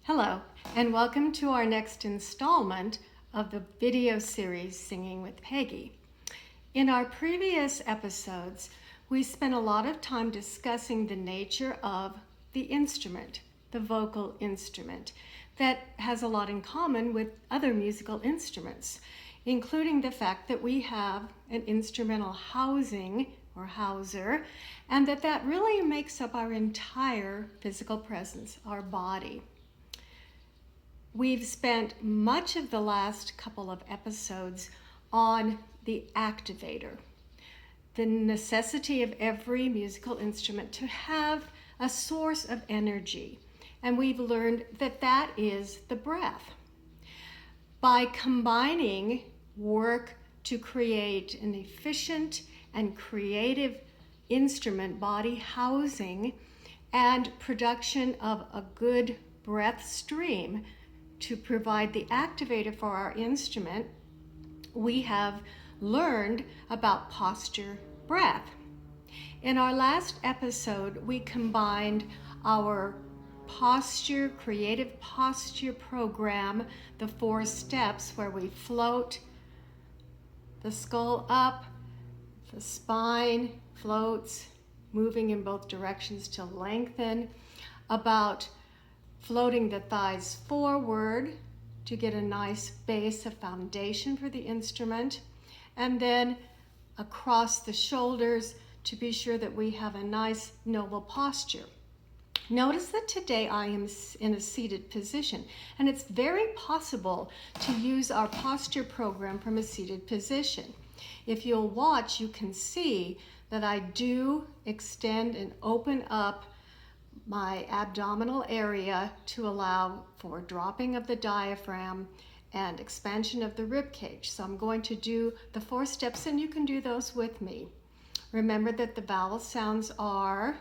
Hello, and welcome to our next installment of the video series Singing with Peggy. In our previous episodes, we spent a lot of time discussing the nature of the instrument, the vocal instrument, that has a lot in common with other musical instruments, including the fact that we have an instrumental housing or houser, and that really makes up our entire physical presence, our body. We've spent much of the last couple of episodes on the activator, the necessity of every musical instrument to have a source of energy. And we've learned that that is the breath. By combining work to create an efficient and creative instrument body housing and production of a good breath stream to provide the activator for our instrument, we have learned about posture breath. In our last episode, we combined our creative posture program, the 4 steps where we float the skull up, the spine floats, moving in both directions to lengthen, about floating the thighs forward to get a nice base, a foundation for the instrument, and then across the shoulders to be sure that we have a nice noble posture. Notice that today I am in a seated position, and it's very possible to use our posture program from a seated position. If you'll watch, you can see that I do extend and open up my abdominal area to allow for dropping of the diaphragm and expansion of the rib cage. So I'm going to do the 4 steps, and you can do those with me. Remember that the vowel sounds are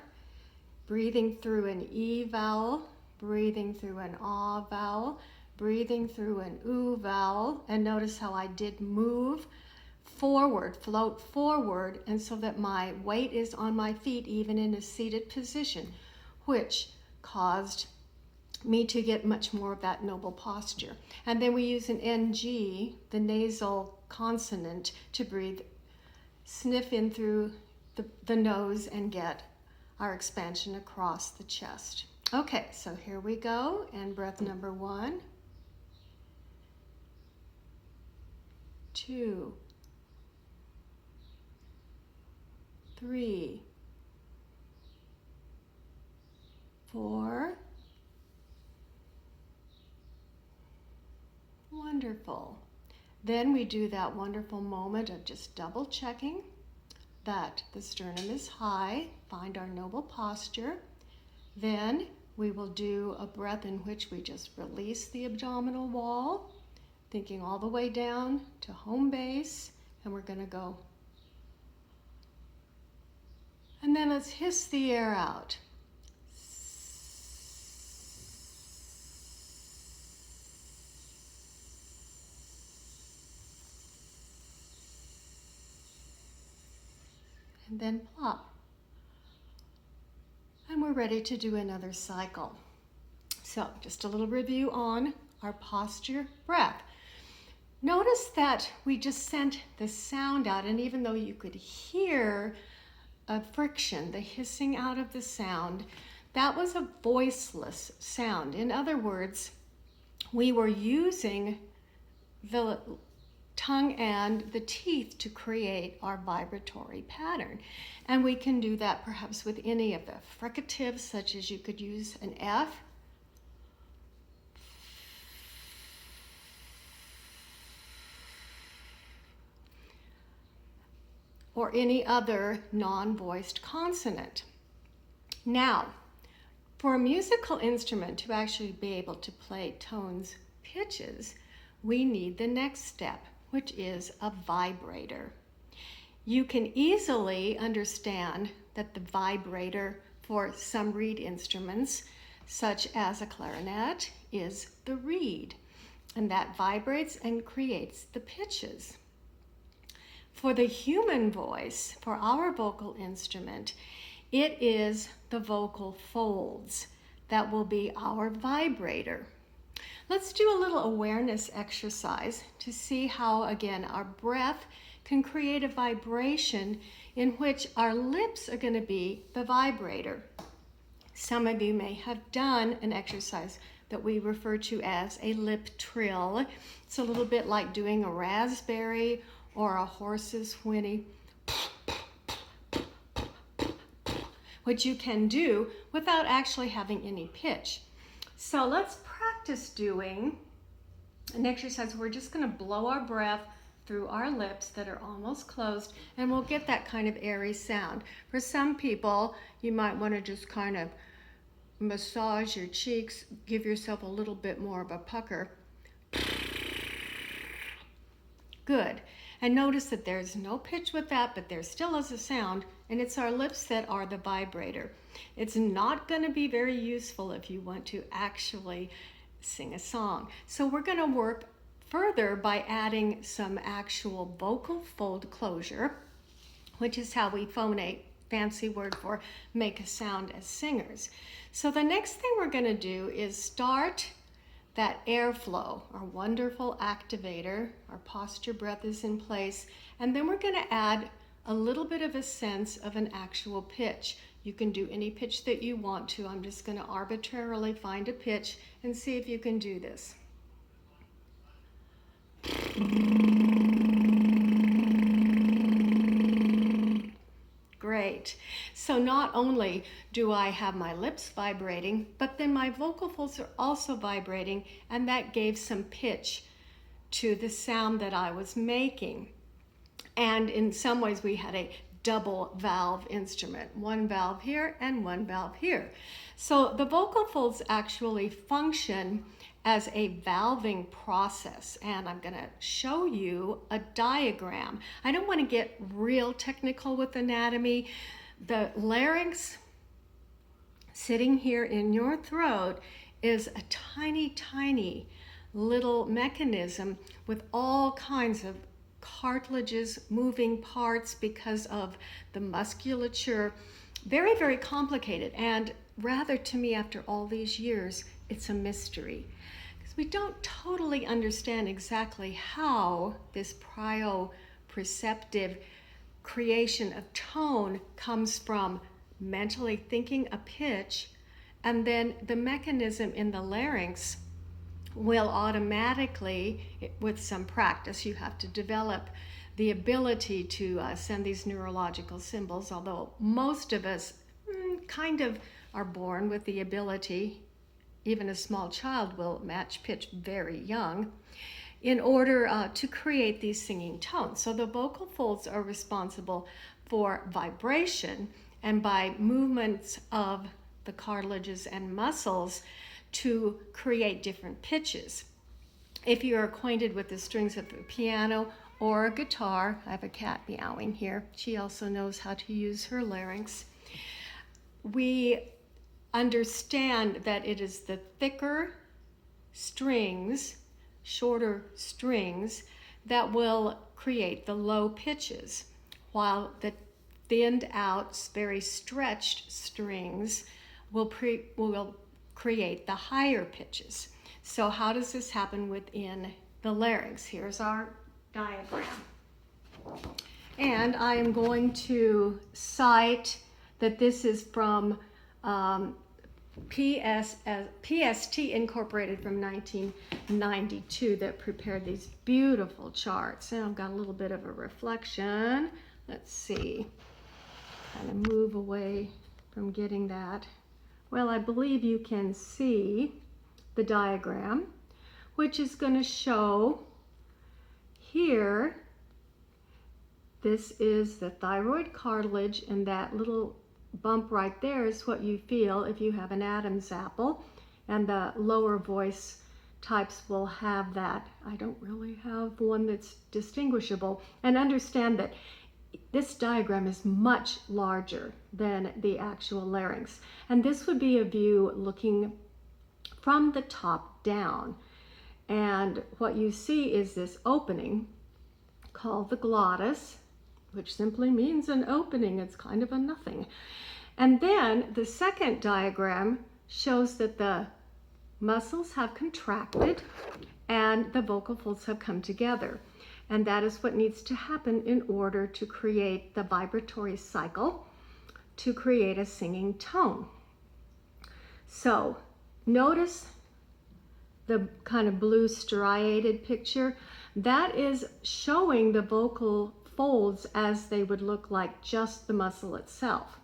breathing through an E vowel, breathing through an A vowel, breathing through an U vowel, and notice how I did move forward, float forward, and so that my weight is on my feet even in a seated position, which caused me to get much more of that noble posture. And then we use an NG, the nasal consonant, to breathe, sniff in through the nose and get our expansion across the chest. Okay, so here we go, and breath number 1, 2, 3, 4. Wonderful. Then we do that wonderful moment of just double checking that the sternum is high, find our noble posture. Then we will do a breath in which we just release the abdominal wall, thinking all the way down to home base, and we're going to go. And then let's hiss the air out. And then plop. And we're ready to do another cycle. So just a little review on our posture breath. Notice that we just sent the sound out, and even though you could hear a friction, the hissing out of the sound, that was a voiceless sound. In other words, we were using the tongue and the teeth to create our vibratory pattern. And we can do that perhaps with any of the fricatives, such as you could use an F, or any other non-voiced consonant. Now, for a musical instrument to actually be able to play tones, pitches, we need the next step, which is a vibrator. You can easily understand that the vibrator for some reed instruments, such as a clarinet, is the reed, and that vibrates and creates the pitches. For the human voice, for our vocal instrument, it is the vocal folds that will be our vibrator. Let's do a little awareness exercise to see how, again, our breath can create a vibration in which our lips are going to be the vibrator. Some of you may have done an exercise that we refer to as a lip trill. It's a little bit like doing a raspberry or a horse's whinny, which you can do without actually having any pitch. So let's practice doing an exercise. We're just going to blow our breath through our lips that are almost closed, and we'll get that kind of airy sound. For some people, you might want to just kind of massage your cheeks, give yourself a little bit more of a pucker. Good. And notice that there's no pitch with that, but there still is a sound, and it's our lips that are the vibrator. It's not going to be very useful if you want to actually sing a song. So we're going to work further by adding some actual vocal fold closure, which is how we phonate, fancy word for make a sound as singers. So the next thing we're going to do is start that airflow, our wonderful activator. Our posture breath is in place, and then we're going to add a little bit of a sense of an actual pitch. You can do any pitch that you want to. I'm just going to arbitrarily find a pitch and see if you can do this. Great. So not only do I have my lips vibrating, but then my vocal folds are also vibrating, and that gave some pitch to the sound that I was making. And in some ways we had a double valve instrument, one valve here and one valve here. So the vocal folds actually function as a valving process, and I'm going to show you a diagram. I don't want to get real technical with anatomy. The larynx sitting here in your throat is a tiny little mechanism with all kinds of cartilages, moving parts because of the musculature. Very complicated, and rather, to me, after all these years, it's a mystery. We don't totally understand exactly how this proprioceptive creation of tone comes from mentally thinking a pitch, and then the mechanism in the larynx will automatically, with some practice, you have to develop the ability to send these neurological symbols, although most of us kind of are born with the ability. Even a small child will match pitch very young in order to create these singing tones. So the vocal folds are responsible for vibration, and by movements of the cartilages and muscles to create different pitches. If you're acquainted with the strings of a piano or a guitar, I have a cat meowing here. She also knows how to use her larynx. We understand that it is the thicker strings, shorter strings, that will create the low pitches, while the thinned out, very stretched strings will create the higher pitches. So how does this happen within the larynx? Here's our diagram. And I am going to cite that this is from PST Incorporated from 1992 that prepared these beautiful charts. And I've got a little bit of a reflection. Let's see. Kind of move away from getting that. Well, I believe you can see the diagram, which is going to show here, this is the thyroid cartilage, and that little bump right there is what you feel if you have an Adam's apple, and the lower voice types will have that. I don't really have one that's distinguishable. And understand that this diagram is much larger than the actual larynx, and this would be a view looking from the top down, and what you see is this opening called the glottis, which simply means an opening. It's kind of a nothing. And then the second diagram shows that the muscles have contracted and the vocal folds have come together. And that is what needs to happen in order to create the vibratory cycle to create a singing tone. So notice the kind of blue striated picture. That is showing the vocal folds as they would look like just the muscle itself.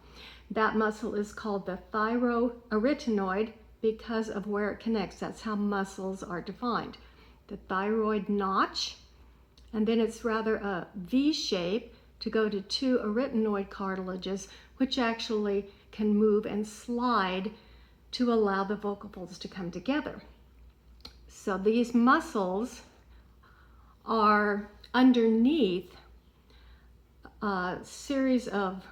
That muscle is called the thyroarytenoid because of where it connects. That's how muscles are defined. The thyroid notch, and then it's rather a V shape to go to two arytenoid cartilages, which actually can move and slide to allow the vocal folds to come together. So these muscles are underneath a series of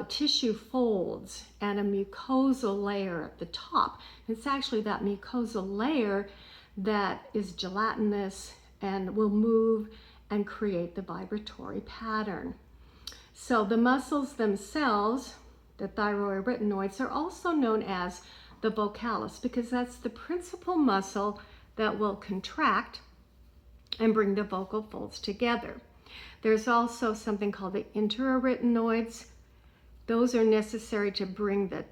tissue folds and a mucosal layer at the top. It's actually that mucosal layer that is gelatinous and will move and create the vibratory pattern. So the muscles themselves, the thyroarytenoids, are also known as the vocalis because that's the principal muscle that will contract and bring the vocal folds together. There's also something called the interarytenoids. Those are necessary to bring the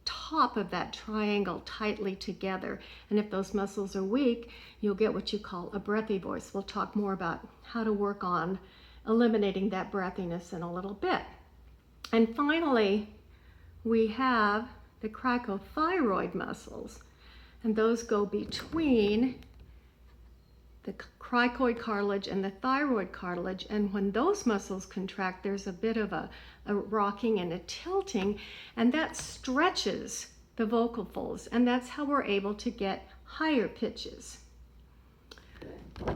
top of that triangle tightly together. And if those muscles are weak, you'll get what you call a breathy voice. We'll talk more about how to work on eliminating that breathiness in a little bit. And finally, we have the cricothyroid muscles, and those go between the cricoid cartilage and the thyroid cartilage. And when those muscles contract, there's a bit of a rocking and a tilting, and that stretches the vocal folds, and that's how we're able to get higher pitches.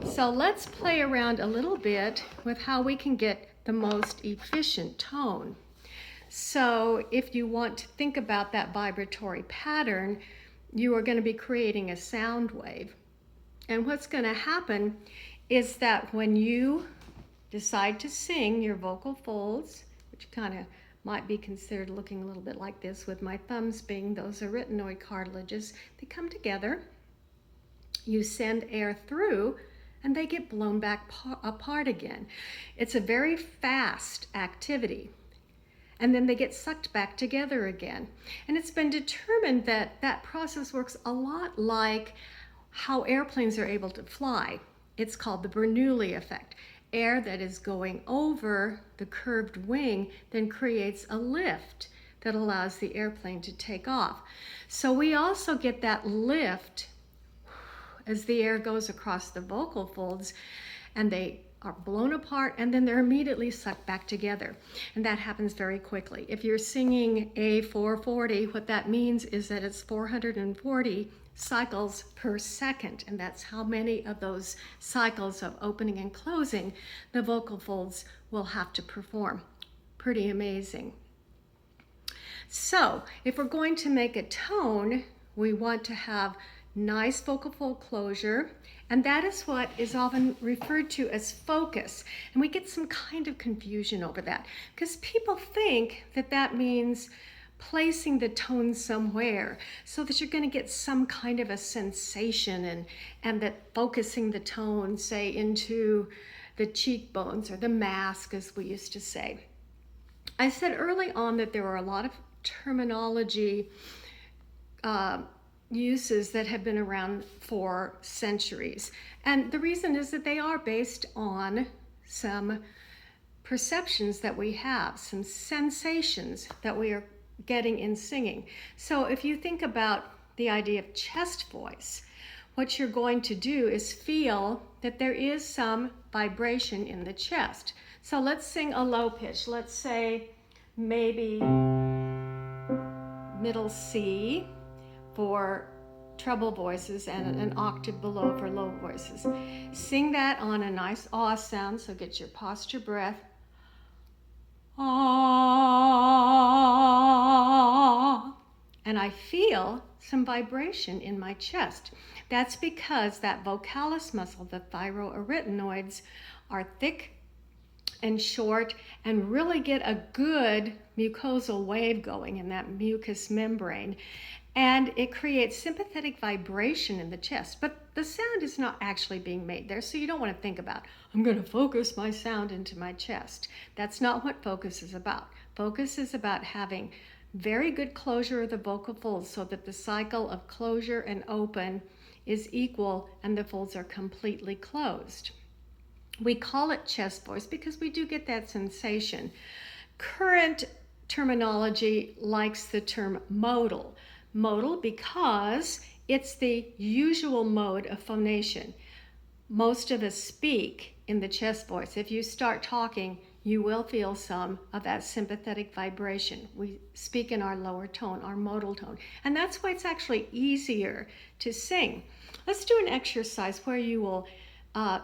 So let's play around a little bit with how we can get the most efficient tone. So if you want to think about that vibratory pattern, you are going to be creating a sound wave. And what's going to happen is that when you decide to sing, your vocal folds, which kind of might be considered looking a little bit like this with my thumbs being those arytenoid cartilages, they come together, you send air through, and they get blown back apart again. It's a very fast activity. And then they get sucked back together again. And it's been determined that that process works a lot like how airplanes are able to fly. It's called the Bernoulli effect. Air that is going over the curved wing then creates a lift that allows the airplane to take off. So we also get that lift as the air goes across the vocal folds, and they are blown apart and then they're immediately sucked back together. And that happens very quickly. If you're singing A440, what that means is that it's 440 cycles per second, and that's how many of those cycles of opening and closing the vocal folds will have to perform. Pretty amazing. So if we're going to make a tone, we want to have nice vocal fold closure, and that is what is often referred to as focus. And we get some kind of confusion over that because people think that that means placing the tone somewhere so that you're going to get some kind of a sensation, and that focusing the tone, say, into the cheekbones or the mask, as we used to say. I said early on that there are a lot of terminology uses that have been around for centuries. And the reason is that they are based on some perceptions that we have, some sensations that we are getting in singing. So if you think about the idea of chest voice, what you're going to do is feel that there is some vibration in the chest. So let's sing a low pitch. Let's say maybe middle C for treble voices and an octave below for low voices. Sing that on a nice ah sound, so get your posture breath. Ah. And I feel some vibration in my chest. That's because that vocalis muscle, the thyroarytenoids, are thick and short and really get a good mucosal wave going in that mucous membrane. and it creates sympathetic vibration in the chest. But the sound is not actually being made there, so you don't want to think about, I'm going to focus my sound into my chest. That's not what focus is about. Focus is about having very good closure of the vocal folds so that the cycle of closure and open is equal and the folds are completely closed. We call it chest voice because we do get that sensation. Current terminology likes the term modal. Modal because it's the usual mode of phonation. Most of us speak in the chest voice. If you start talking, you will feel some of that sympathetic vibration. We speak in our lower tone, our modal tone, and that's why it's actually easier to sing. Let's do an exercise where you will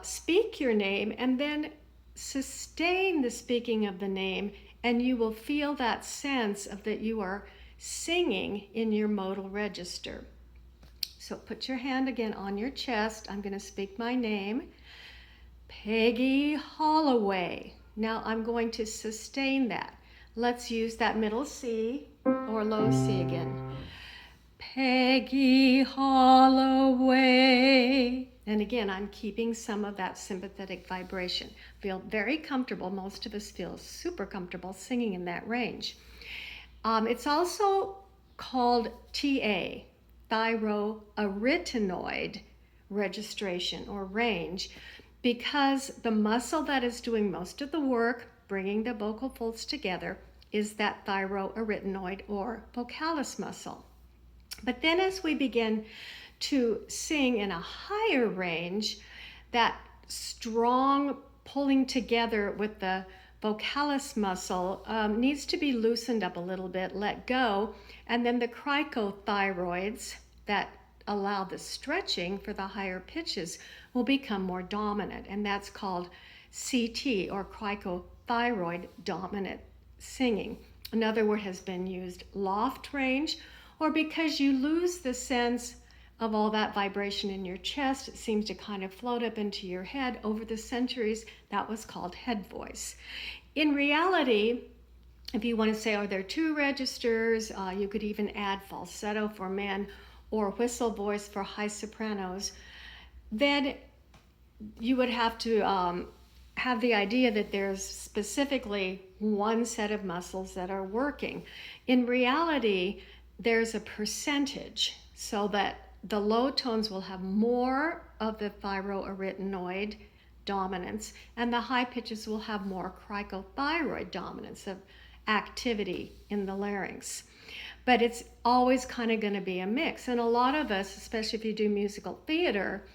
speak your name and then sustain the speaking of the name, and you will feel that sense of that you are singing in your modal register. So put your hand again on your chest. I'm going to speak my name, Peggy Holloway. Now I'm going to sustain that. Let's use that middle C or low C again. Peggy Holloway. And again, I'm keeping some of that sympathetic vibration. Feel very comfortable. Most of us feel super comfortable singing in that range. It's also called TA, thyroarytenoid registration or range, because the muscle that is doing most of the work, bringing the vocal folds together, is that thyroarytenoid or vocalis muscle. But then as we begin to sing in a higher range, that strong pulling together with the vocalis muscle needs to be loosened up a little bit, let go, and then the cricothyroids that allow the stretching for the higher pitches will become more dominant, and that's called CT or cricothyroid dominant singing. Another word has been used, loft range, or because you lose the sense of all that vibration in your chest, it seems to kind of float up into your head. Over the centuries, that was called head voice. In reality, if you want to say, are there two registers, you could even add falsetto for men or whistle voice for high sopranos, then you would have to have the idea that there's specifically one set of muscles that are working. In reality, there's a percentage so that the low tones will have more of the thyroarytenoid dominance and the high pitches will have more cricothyroid dominance of activity in the larynx. But it's always kind of going to be a mix. And a lot of us, especially if you do musical theater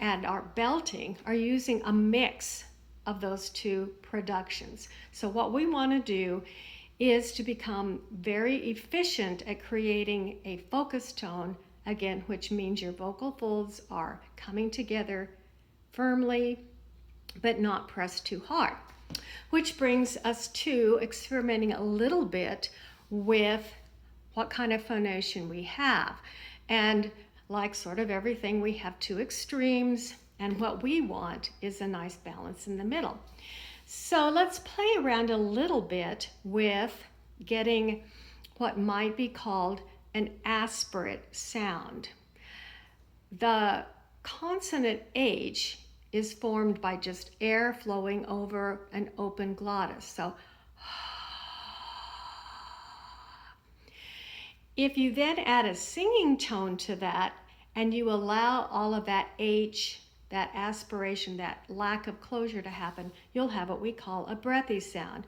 and are belting, are using a mix of those two productions. So what we want to do is to become very efficient at creating a focus tone, again, which means your vocal folds are coming together firmly, but not pressed too hard. Which brings us to experimenting a little bit with what kind of phonation we have. And like sort of everything, we have two extremes, and what we want is a nice balance in the middle. So let's play around a little bit with getting what might be called an aspirate sound. The consonant H is formed by just air flowing over an open glottis. So if you then add a singing tone to that and you allow all of that H, that aspiration, that lack of closure to happen, you'll have what we call a breathy sound.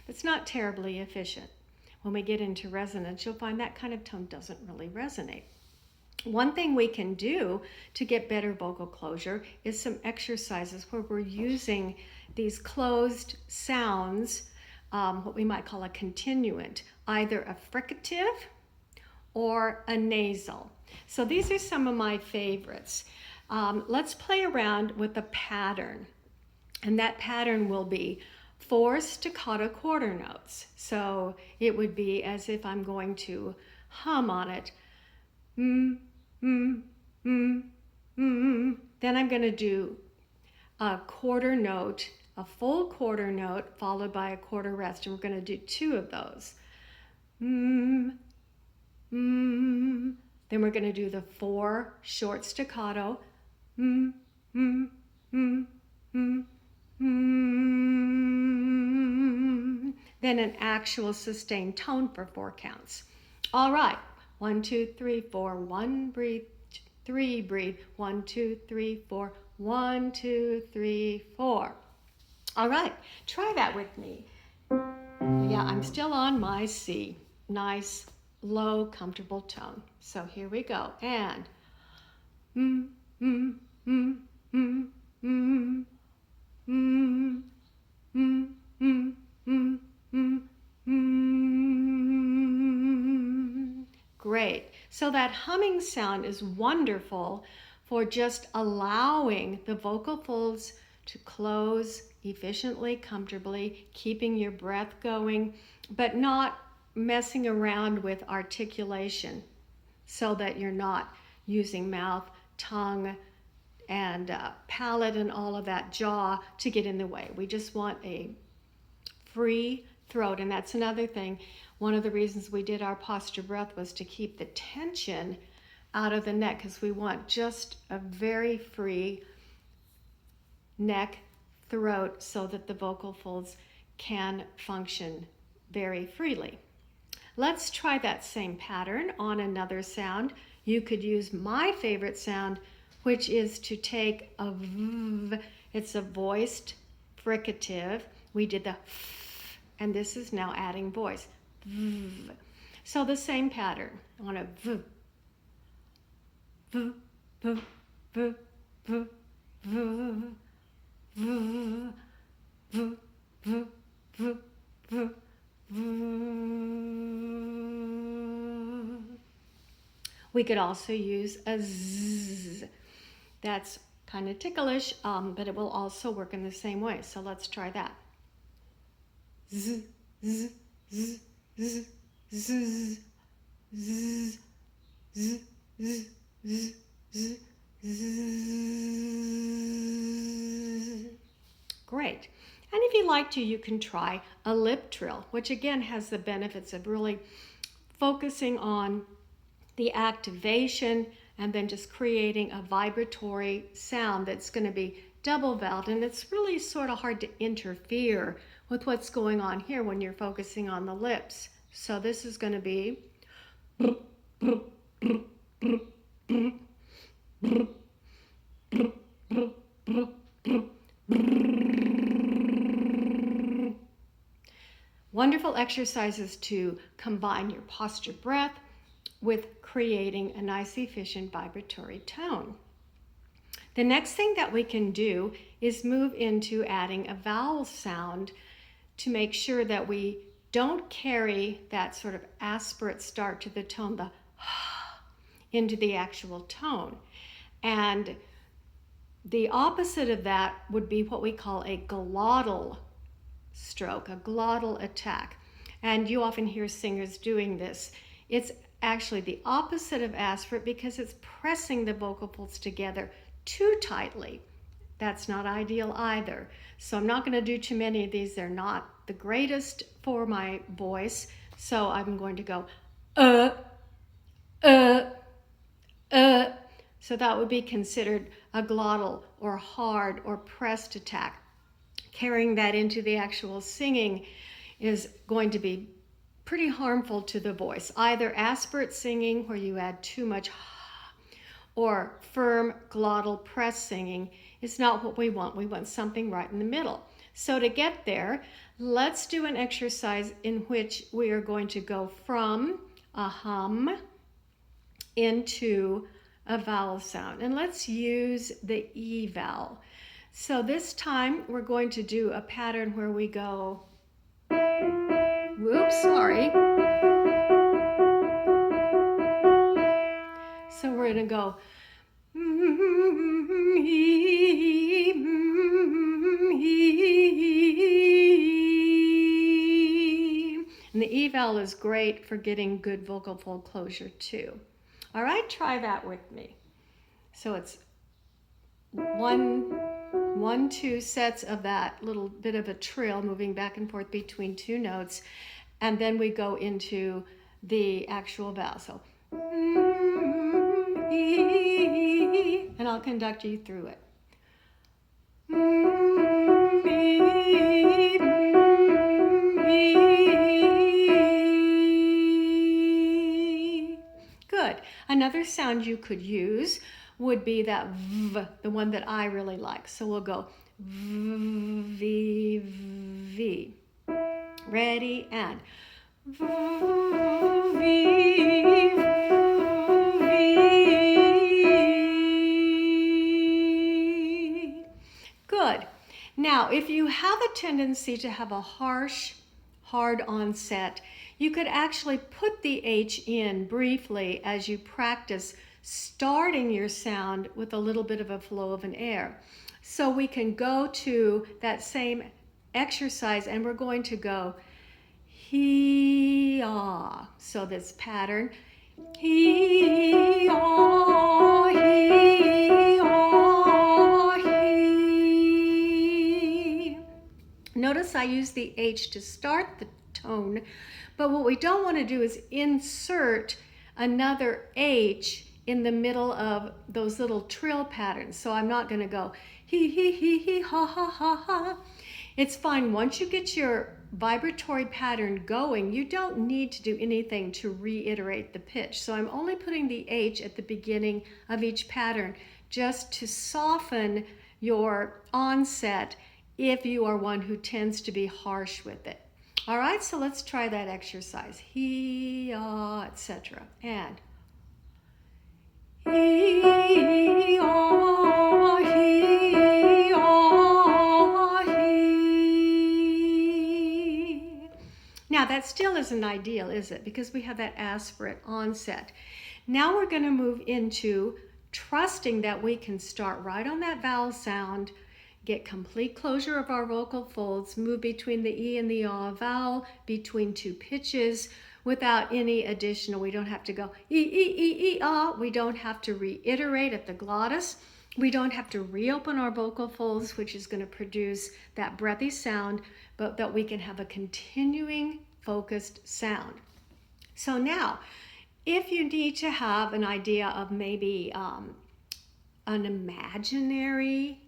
It's not terribly efficient. When we get into resonance, you'll find that kind of tone doesn't really resonate. One thing we can do to get better vocal closure is some exercises where we're using these closed sounds, what we might call a continuant, either a fricative or a nasal. So these are some of my favorites. Let's play around with a pattern, and that pattern will be 4 staccato quarter notes. So it would be as if I'm going to hum on it. Then I'm going to do a quarter note a full quarter note followed by a quarter rest, and we're going to do 2 of those. Mm, mm. Then we're going to do the 4 short staccato. Mm, mm, mm, mm, mm. Then an actual sustained tone for 4 counts. All right. 1, 2, 3, 4. 1, breathe. 3, breathe. 1, 2, 3, 4. 1, 2, 3, 4. All right. Try that with me. Yeah, I'm still on my C. Nice, low, comfortable tone. So here we go. And mm, mm, mm, mm, mm, mm, mm, mm, mm, mm, mm. Great. So that humming sound is wonderful for just allowing the vocal folds to close efficiently, comfortably, keeping your breath going, but not messing around with articulation so that you're not using mouth, tongue, and palate and all of that, jaw to get in the way. We just want a free throat, and that's another thing. One of the reasons we did our posture breath was to keep the tension out of the neck, because we want just a very free neck, throat, so that the vocal folds can function very freely. Let's try that same pattern on another sound. You could use my favorite sound, which is to take a v. It's a voiced fricative. We did the f, and this is now adding voice. V. So the same pattern on a v. V, v, v, v, v. V, v, v, v, v, v. We could also use a z. That's kind of ticklish, but it will also work in the same way. So let's try that. Z, z, z, z, z, z, z, z, z, z. Great. And if you like to, you can try a lip trill, which again has the benefits of really focusing on the activation and then just creating a vibratory sound that's going to be double voweled. And it's really sort of hard to interfere with what's going on here when you're focusing on the lips. So this is going to be wonderful exercises to combine your posture breath with creating a nice, efficient vibratory tone. The next thing that we can do is move into adding a vowel sound to make sure that we don't carry that sort of aspirate start to the tone, the into the actual tone. And the opposite of that would be what we call a glottal stroke, a glottal attack. And you often hear singers doing this. It's actually the opposite of aspirate because it's pressing the vocal folds together too tightly. That's not ideal either. So I'm not going to do too many of these. They're not the greatest for my voice. So I'm going to go So that would be considered a glottal or hard or pressed attack. Carrying that into the actual singing is going to be pretty harmful to the voice. Either aspirate singing where you add too much or firm glottal press singing is not what we want. We want something right in the middle. So to get there, let's do an exercise in which we are going to go from a hum into a vowel sound. And let's use the E vowel. So this time we're going to do a pattern where we go, whoops, sorry. So we're going to go, and the E vowel is great for getting good vocal fold closure too. All right, try that with me. So it's 1, 1, 2 sets of that little bit of a trill moving back and forth between two notes, and then we go into the actual vowel. So, and I'll conduct you through it. Good. Another sound you could use would be that V, the one that I really like. So we'll go V, V. Ready, and V, V. Good. Now, if you have a tendency to have a harsh, hard onset, you could actually put the H in briefly as you practice starting your sound with a little bit of a flow of an air. So we can go to that same exercise, and we're going to go he-ah. So this pattern, he-ah, he-ah, he. Notice I use the H to start the tone, but what we don't want to do is insert another H in the middle of those little trill patterns. So I'm not going to go he, ha, ha, ha, ha. It's fine. Once you get your vibratory pattern going, you don't need to do anything to reiterate the pitch. So I'm only putting the H at the beginning of each pattern just to soften your onset if you are one who tends to be harsh with it. All right, so let's try that exercise. He, etc. And he, he. Now that still isn't ideal, is it? Because we have that aspirate onset. Now we're going to move into trusting that we can start right on that vowel sound, get complete closure of our vocal folds, move between the E and the A vowel, between two pitches, without any additional. We don't have to go E, E, E, E, A. We don't have to reiterate at the glottis. We don't have to reopen our vocal folds, which is going to produce that breathy sound, but that we can have a continuing focused sound. So now, if you need to have an idea of maybe an imaginary,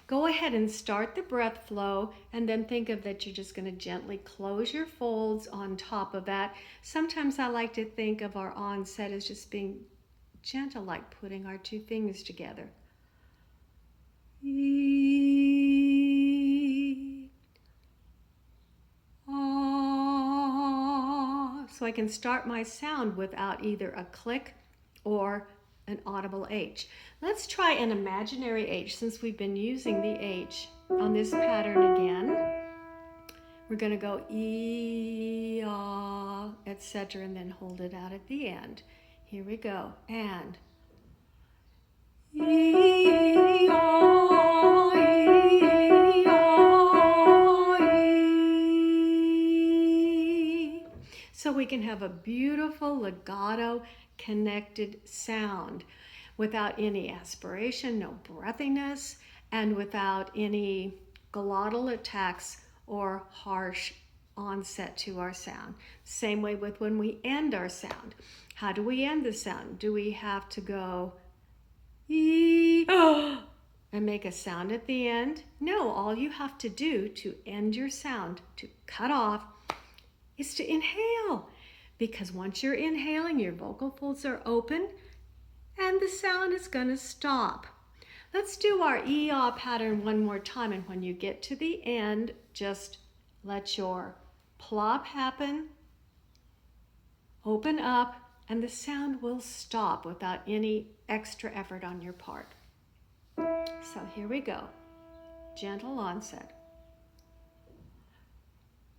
go ahead and start the breath flow, and then think of that you're just going to gently close your folds on top of that. Sometimes I like to think of our onset as just being gentle, like putting our two fingers together. So I can start my sound without either a click or an audible H. Let's try an imaginary H, since we've been using the H on this pattern again. We're going to go E, ah, etc., and then hold it out at the end. Here we go. And E, ah, E, ah, E. So we can have a beautiful legato connected sound without any aspiration, no breathiness, and without any glottal attacks or harsh onset to our sound. Same way with when we end our sound. How do we end the sound? Do we have to go E, and make a sound at the end? No, all you have to do to end your sound, to cut off, is to inhale. Because once you're inhaling, your vocal folds are open and the sound is going to stop. Let's do our E-ah pattern one more time, and when you get to the end, just let your plop happen, open up, and the sound will stop without any extra effort on your part. So here we go. Gentle onset.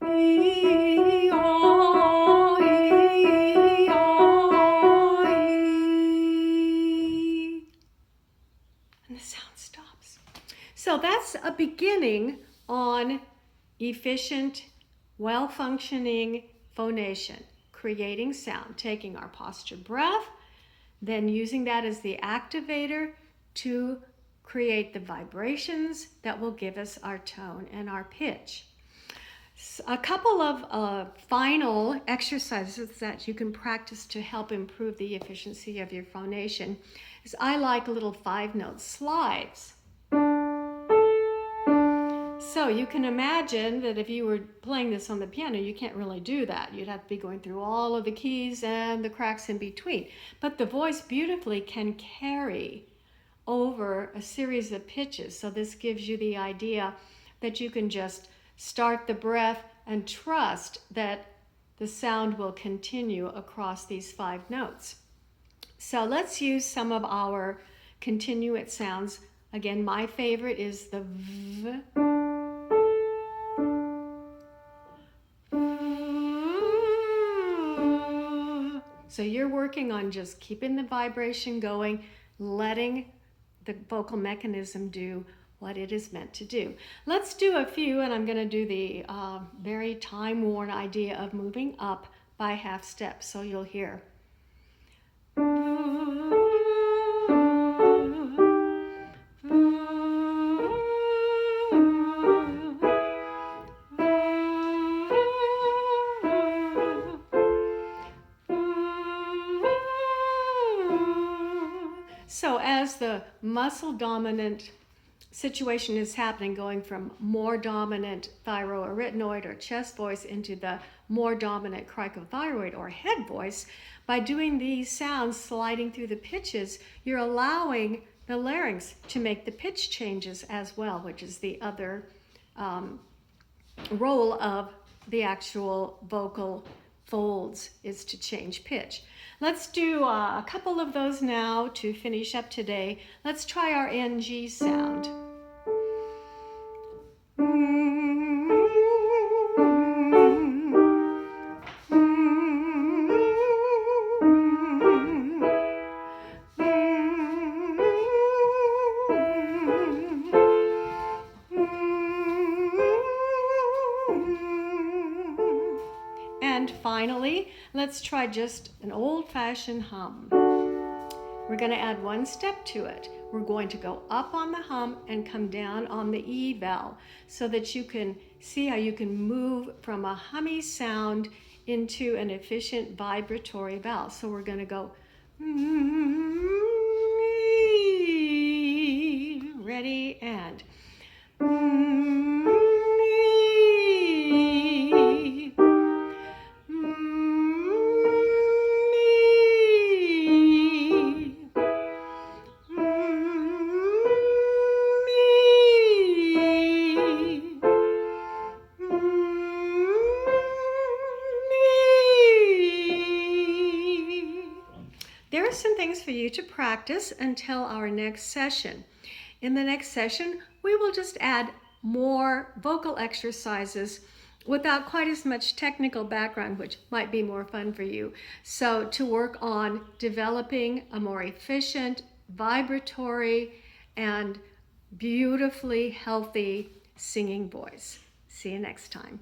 E-ah, E-ah, E. And the sound stops. So that's a beginning on efficient, well-functioning phonation, creating sound, taking our posture breath, then using that as the activator to create the vibrations that will give us our tone and our pitch. A couple of final exercises that you can practice to help improve the efficiency of your phonation is I like little 5-note slides. So you can imagine that if you were playing this on the piano, you can't really do that. You'd have to be going through all of the keys and the cracks in between. But the voice beautifully can carry over a series of pitches. So this gives you the idea that you can just start the breath and trust that the sound will continue across these 5 notes. So let's use some of our continuate sounds. Again, my favorite is the V. So you're working on just keeping the vibration going, letting the vocal mechanism do what it is meant to do. Let's do a few, and I'm going to do the very time-worn idea of moving up by half steps, so you'll hear. So as the muscle dominant situation is happening, going from more dominant thyroarytenoid or chest voice into the more dominant cricothyroid or head voice, by doing these sounds sliding through the pitches, you're allowing the larynx to make the pitch changes as well, which is the other role of the actual vocal folds, is to change pitch. Let's do a couple of those now to finish up today. Let's try our NG sound. And finally, let's try just an old-fashioned hum. We're going to add one step to it. We're going to go up on the hum and come down on the E vowel so that you can see how you can move from a hummy sound into an efficient vibratory vowel. So we're going to go ready and there are some things for you to practice until our next session. In the next session, we will just add more vocal exercises without quite as much technical background, which might be more fun for you. So to work on developing a more efficient, vibratory, and beautifully healthy singing voice. See you next time.